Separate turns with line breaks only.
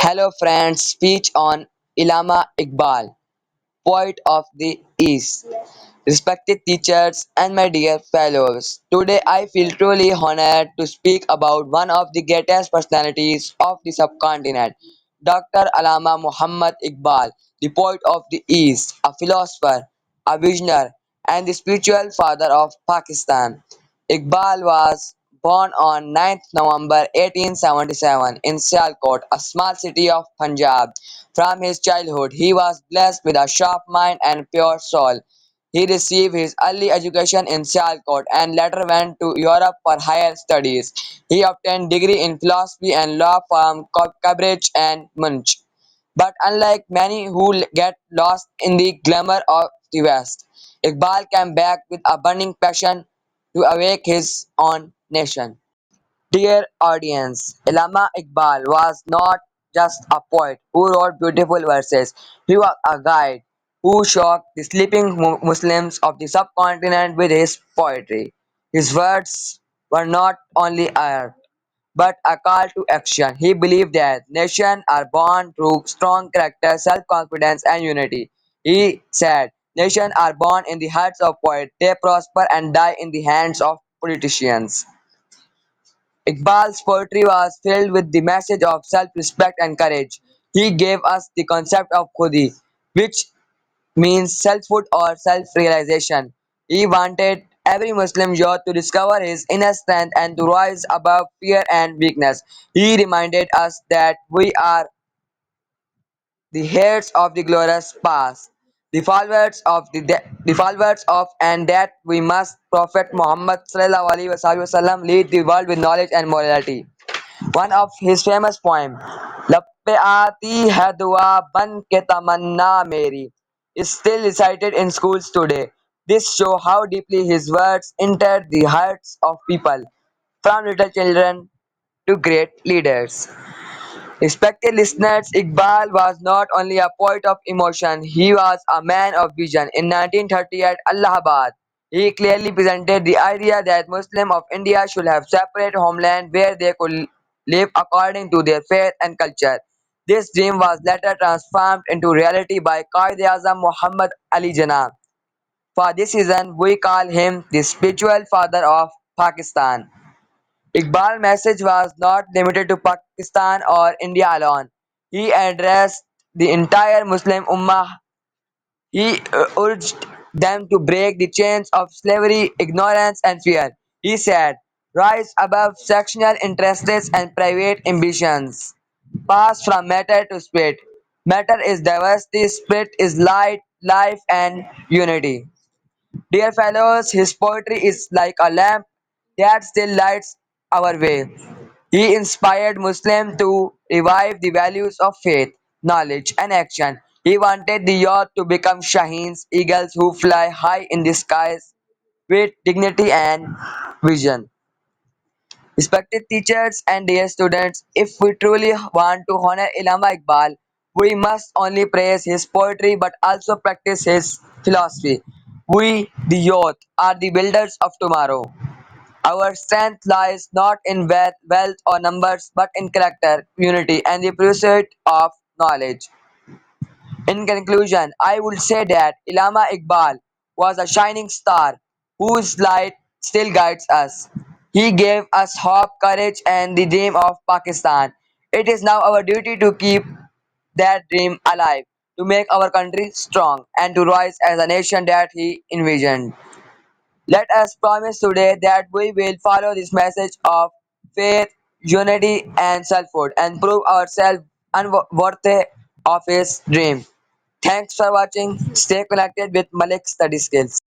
Hello friends, speech on Illama Iqbal, poet of the East. Respected teachers and my dear fellows, today I feel truly honored to speak about one of the greatest personalities of the subcontinent, Dr. Allama Muhammad Iqbal, the poet of the East, a philosopher, a visionary, and the spiritual father of Pakistan. Iqbal was born on 9th November 1877 in Sialkot, a small city of Punjab. From his childhood, he was blessed with a sharp mind and pure soul. He received his early education in Sialkot and later went to Europe for higher studies. He obtained degree in philosophy and law from Cambridge and Munich. But unlike many who get lost in the glamour of the West, Iqbal came back with a burning passion to awake his own nation. Dear audience, Allama Iqbal was not just a poet who wrote beautiful verses. He was a guide who shocked the sleeping Muslims of the subcontinent with his poetry. His words were not only art, but a call to action. He believed that nations are born through strong character, self-confidence, and unity. He said, nations are born in the hearts of poets. They prosper and die in the hands of politicians. Iqbal's poetry was filled with the message of self-respect and courage. He gave us the concept of Khudi, which means selfhood or self-realization. He wanted every Muslim youth to discover his inner strength and to rise above fear and weakness. He reminded us that we are the heirs of the glorious past, the followers of and that we must Prophet Muhammad ﷺ lead the world with knowledge and morality. One of his famous poems, "लब पे आती है दुआ बन के तमन्ना मेरी," is still recited in schools today. This shows how deeply his words entered the hearts of people, from little children to great leaders. Respected listeners, Iqbal was not only a poet of emotion, he was a man of vision. In 1930 at Allahabad, he clearly presented the idea that Muslims of India should have separate homeland where they could live according to their faith and culture. This dream was later transformed into reality by Qaid-e-Azam Muhammad Ali Jinnah. For this reason, we call him the spiritual father of Pakistan. Iqbal's message was not limited to Pakistan or India alone. He addressed the entire Muslim Ummah. He urged them to break the chains of slavery, ignorance, and fear. He said, rise above sectional interests and private ambitions. Pass from matter to spirit. Matter is diversity, spirit is light, life, and unity. Dear fellows, his poetry is like a lamp that still lights our way. He inspired Muslims to revive the values of faith, knowledge, and action. He wanted the youth to become Shaheens, eagles who fly high in the skies with dignity and vision. Respected teachers and dear students, if we truly want to honor Illama Iqbal, we must only praise his poetry but also practice his philosophy. We, the youth, are the builders of tomorrow. Our strength lies not in wealth or numbers, but in character, unity, and the pursuit of knowledge. In conclusion, I would say that Illama Iqbal was a shining star whose light still guides us. He gave us hope, courage, and the dream of Pakistan. It is now our duty to keep that dream alive, to make our country strong, and to rise as a nation that he envisioned. Let us promise today that we will follow this message of faith, unity, and selfhood and prove ourselves unworthy of his dream. Thanks for watching. Stay connected with Malik Study Skills.